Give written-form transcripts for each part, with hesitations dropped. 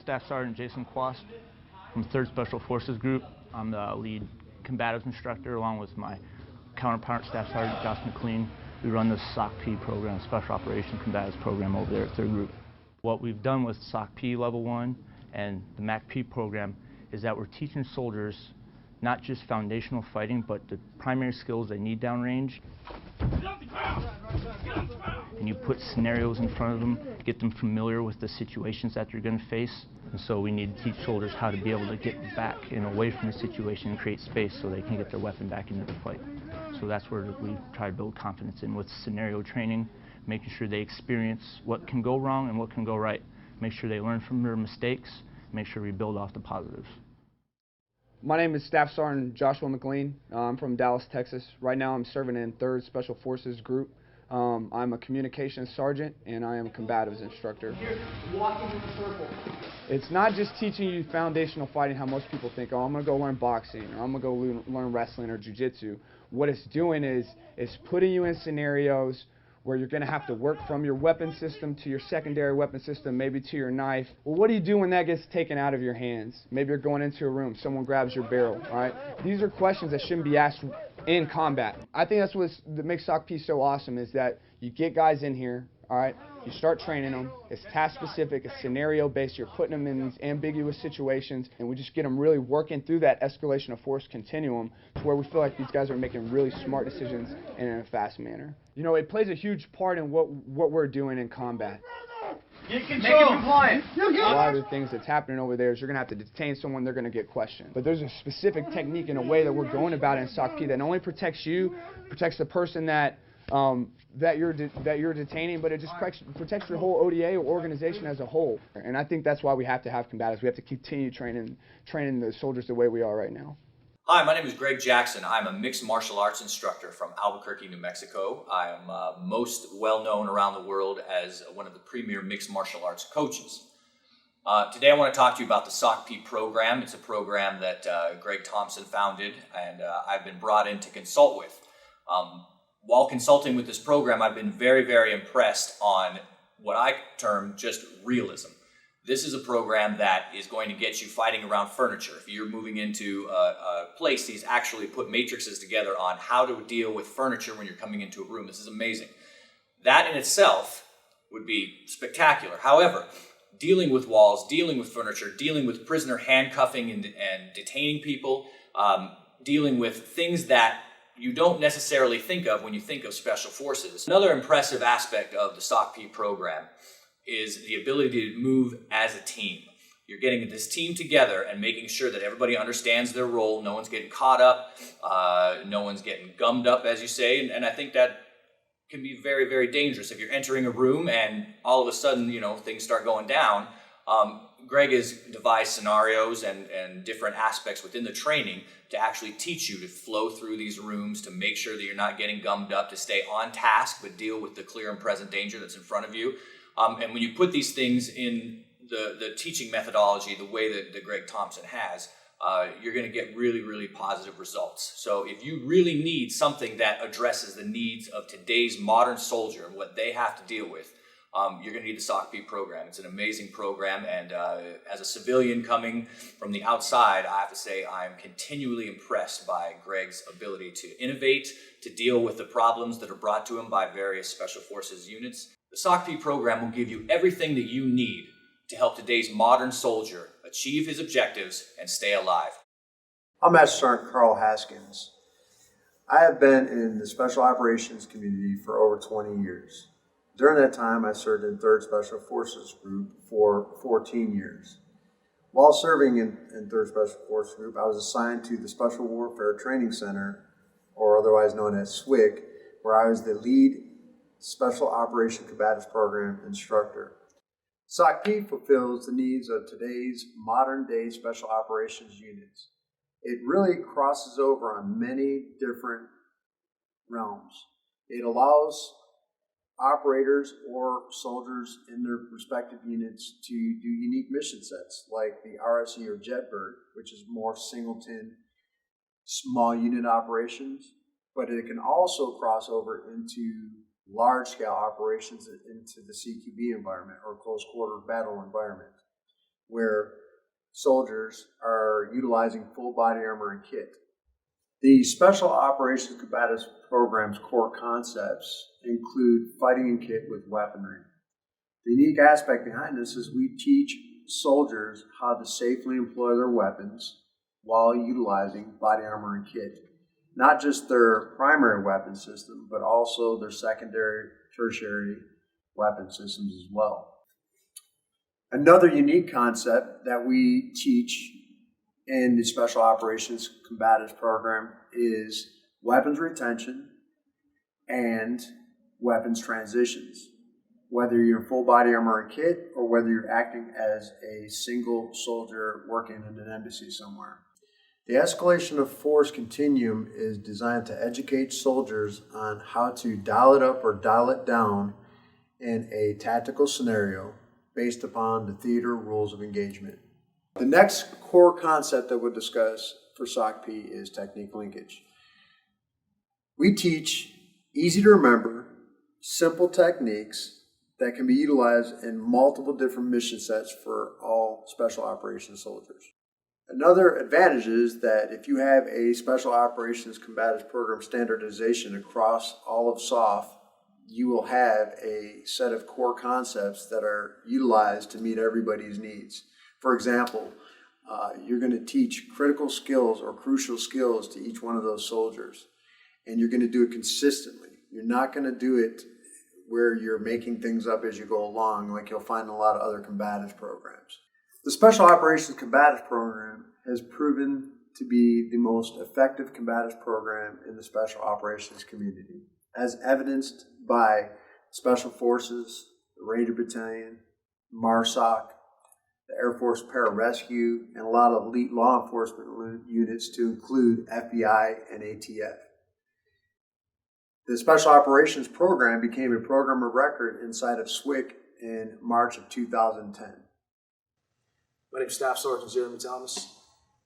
Staff Sergeant Jason Kwast from 3rd Special Forces Group. I'm the lead Combatives Instructor along with my counterpart, Staff Sergeant Joshua McLean. We run the Socp program, Special Operations Combatives program over there at 3rd Group. What we've done with Socp Level 1 and the MACP program is that we're teaching soldiers not just foundational fighting, but the primary skills they need downrange. And you put scenarios in front of them, get them familiar with the situations that they're going to face. And so we need to teach soldiers how to be able to get back and away from the situation and create space so they can get their weapon back into the fight. So that's where we try to build confidence in with scenario training, making sure they experience what can go wrong and what can go right. Make sure they learn from their mistakes, make sure we build off the positives. My name is Staff Sergeant Joshua McLean. I'm from Dallas, Texas. Right now I'm serving in 3rd Special Forces Group. I'm a communications sergeant and I am a combatives instructor. Here, walking in the circle. It's not just teaching you foundational fighting how most people think, oh, I'm going to go learn boxing or I'm going to go learn wrestling or jiu-jitsu. What it's doing is putting you in scenarios where you're going to have to work from your weapon system to your secondary weapon system, maybe to your knife. Well, what do you do when that gets taken out of your hands? Maybe you're going into a room, someone grabs your barrel, all right? These are questions that shouldn't be asked in combat. I think that's what makes Socp so awesome is that you get guys in here, all right? You start training them. It's task-specific, it's scenario-based. You're putting them in these ambiguous situations, and we just get them really working through that escalation of force continuum to where we feel like these guys are making really smart decisions and in a fast manner. You know, it plays a huge part in what we're doing in combat. Get control. Make it compliant. A lot of the things that's happening over there is you're going to have to detain someone, they're going to get questioned. But there's a specific technique and a way that we're going about it in Socp that not only protects you, protects the person that you're detaining, but it just protects your whole ODA or organization as a whole. And I think that's why we have to have combatives. We have to continue training the soldiers the way we are right now. Hi, my name is Greg Jackson. I'm a mixed martial arts instructor from Albuquerque, New Mexico. I am most well known around the world as one of the premier mixed martial arts coaches. Today I want to talk to you about the Socp program. It's a program that Greg Thompson founded and I've been brought in to consult with. While consulting with this program, I've been very, very impressed on what I term just realism. This is a program that is going to get you fighting around furniture. If you're moving into a place, he's actually put matrices together on how to deal with furniture when you're coming into a room. This is amazing. That in itself would be spectacular. However, dealing with walls, dealing with furniture, dealing with prisoner handcuffing and detaining people, dealing with things that you don't necessarily think of when you think of special forces. Another impressive aspect of the Socp program is the ability to move as a team. You're getting this team together and making sure that everybody understands their role, no one's getting caught up, no one's getting gummed up, as you say, and I think that can be very, very dangerous. If you're entering a room and all of a sudden, you know, things start going down, Greg has devised scenarios and different aspects within the training to actually teach you to flow through these rooms, to make sure that you're not getting gummed up, to stay on task, but deal with the clear and present danger that's in front of you. And when you put these things in the teaching methodology, the way that Greg Thompson has, you're going to get really, really positive results. So if you really need something that addresses the needs of today's modern soldier and what they have to deal with, you're going to need the Socp program. It's an amazing program, and as a civilian coming from the outside, I have to say I'm continually impressed by Greg's ability to innovate, to deal with the problems that are brought to him by various Special Forces units. The Socp program will give you everything that you need to help today's modern soldier achieve his objectives and stay alive. I'm Master Sergeant Carl Haskins. I have been in the Special Operations community for over 20 years. During that time, I served in 3rd Special Forces Group for 14 years. While serving in 3rd Special Forces Group, I was assigned to the Special Warfare Training Center, or otherwise known as SWCC, where I was the lead Special Operations Combatives Program instructor. Socp fulfills the needs of today's modern-day Special Operations units. It really crosses over on many different realms. It allows operators or soldiers in their respective units to do unique mission sets like the RSE or Jetbird, which is more singleton, small unit operations, but it can also cross over into large-scale operations into the CQB environment or close quarter battle environment. where soldiers are utilizing full body armor and kit. The Special Operations Combatives program's core concepts include fighting in kit with weaponry. The unique aspect behind this is we teach soldiers how to safely employ their weapons while utilizing body armor and kit. Not just their primary weapon system, but also their secondary, tertiary weapon systems as well. Another unique concept that we teach in the Special Operations Combatives program is weapons retention and weapons transitions. Whether you're in full body armor and kit or whether you're acting as a single soldier working in an embassy somewhere. The escalation of force continuum is designed to educate soldiers on how to dial it up or dial it down in a tactical scenario based upon the theater rules of engagement. The next core concept that we'll discuss for Socp is technique linkage. We teach easy to remember, simple techniques that can be utilized in multiple different mission sets for all Special Operations soldiers. Another advantage is that if you have a Special Operations Combatives program standardization across all of SOF, you will have a set of core concepts that are utilized to meet everybody's needs. For example, you're going to teach critical skills or crucial skills to each one of those soldiers, and you're going to do it consistently. You're not going to do it where you're making things up as you go along, like you'll find in a lot of other combatives programs. The Special Operations Combatives program has proven to be the most effective combatives program in the Special Operations community, as evidenced by Special Forces, the Ranger Battalion, MARSOC, the Air Force Pararescue, and a lot of elite law enforcement units to include FBI and ATF. The Special Operations program became a program of record inside of SWCC in March of 2010. My name is Staff Sergeant Jeremy Thomas.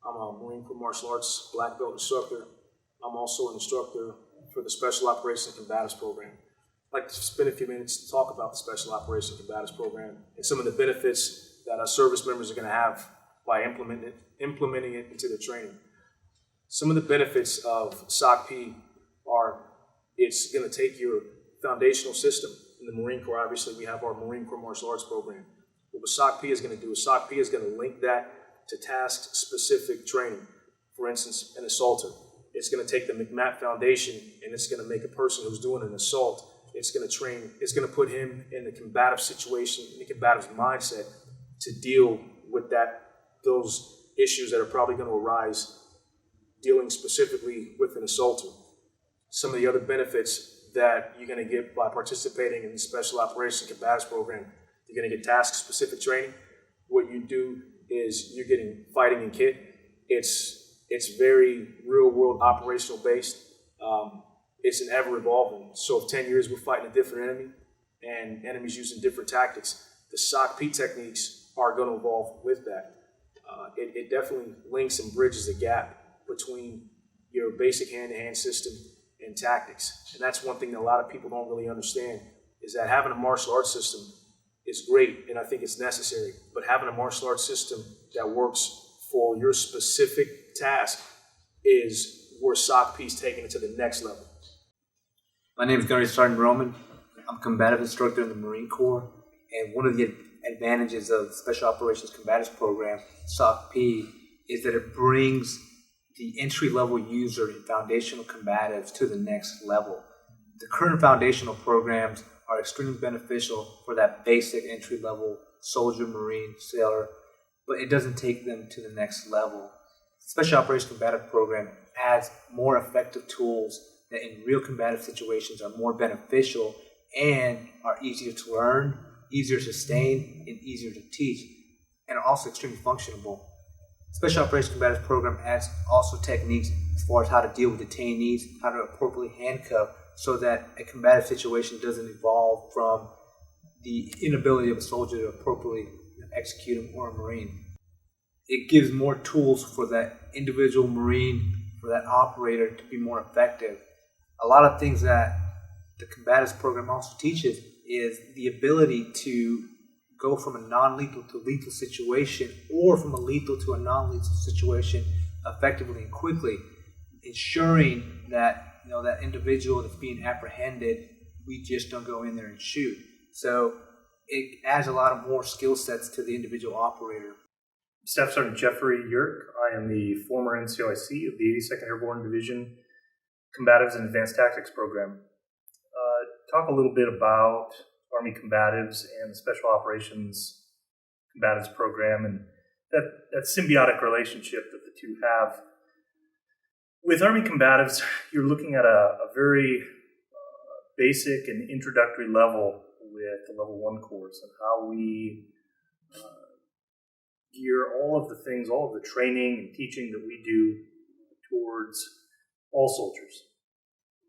I'm a Marine Corps Martial Arts Black Belt instructor. I'm also an instructor for the Special Operations Combatives program. I'd like to spend a few minutes to talk about the Special Operations Combatives program and some of the benefits that our service members are going to have by implementing it into their training. Some of the benefits of Socp are it's going to take your foundational system. In the Marine Corps, obviously, we have our Marine Corps Martial Arts program. What Socp is going to do is Socp is going to link that to task-specific training. For instance, an assaulter. It's going to take the McMat Foundation and it's going to make a person who's doing an assault, it's going to put him in the combative situation, in the combative mindset to deal with those issues that are probably going to arise dealing specifically with an assaulter. Some of the other benefits that you're going to get by participating in the Special Operations Combatives program, you're going to get task-specific training. What you do is you're getting fighting in kit. It's very real-world operational based. It's an ever-evolving. So if 10 years we're fighting a different enemy and enemies using different tactics, the Socp techniques are going to evolve with that. It definitely links and bridges the gap between your basic hand-to-hand system and tactics. And that's one thing that a lot of people don't really understand, is that having a martial arts system is great, and I think it's necessary, but having a martial arts system that works for your specific task is where Socp is taking it to the next level. My name is Gunnery Sergeant Roman. I'm a combative instructor in the Marine Corps, and one of the advantages of the Special Operations Combatives program, Socp, is that it brings the entry-level user in foundational combatives to the next level. The current foundational programs are extremely beneficial for that basic entry-level soldier, Marine, sailor, but it doesn't take them to the next level. The Special Operations Combative program adds more effective tools that in real combative situations are more beneficial and are easier to learn, easier to sustain, and easier to teach, and are also extremely functionable. Special Operations Combatives program adds also techniques as far as how to deal with detainees, how to appropriately handcuff, so that a combative situation doesn't evolve from the inability of a soldier to appropriately execute him or a Marine. It gives more tools for that individual Marine, for that operator to be more effective. A lot of things that the combatives program also teaches is the ability to go from a non-lethal to lethal situation, or from a lethal to a non-lethal situation effectively and quickly, ensuring that that individual that's being apprehended, we just don't go in there and shoot. So it adds a lot of more skill sets to the individual operator. Staff Sergeant Jeffrey Yerk. I am the former NCOIC of the 82nd Airborne Division Combatives and Advanced Tactics Program. Talk a little bit about Army Combatives and the Special Operations Combatives Program and that symbiotic relationship that the two have. With Army Combatives, you're looking at a very basic and introductory level with the Level 1 course and how we gear all of the things, all of the training and teaching that we do towards all soldiers.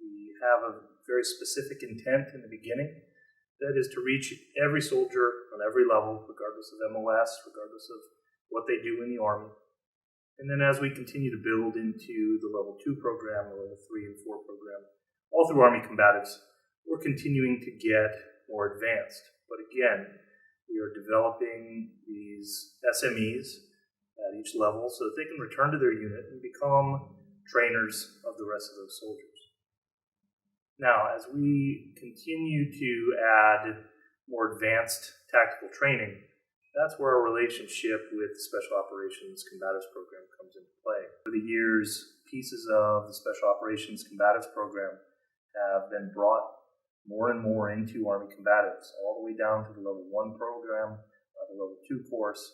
We have a very specific intent in the beginning, that is to reach every soldier on every level, regardless of MOS, regardless of what they do in the Army. And then as we continue to build into the Level 2 program, the Level 3 and 4 program, all through Army Combatives, we're continuing to get more advanced. But again, we are developing these SMEs at each level so that they can return to their unit and become trainers of the rest of those soldiers. Now, as we continue to add more advanced tactical training, that's where our relationship with the Special Operations Combatives Program comes into play. Over the years, pieces of the Special Operations Combatives Program have been brought more and more into Army Combatives, all the way down to the Level 1 program, the Level 2 course.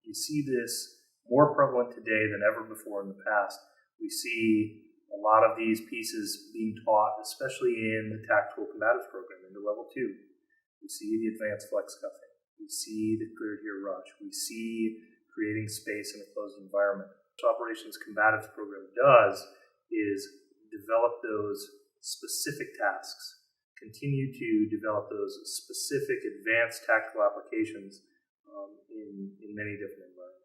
You see this more prevalent today than ever before in the past. We see a lot of these pieces being taught, especially in the Tactical Combatives Program, into Level 2. We see the advanced flex cuffing. We see the cleared here rush. We see creating space in a closed environment. What Operations Combatives Program does is develop those specific tasks, continue to develop those specific advanced tactical applications in many different environments.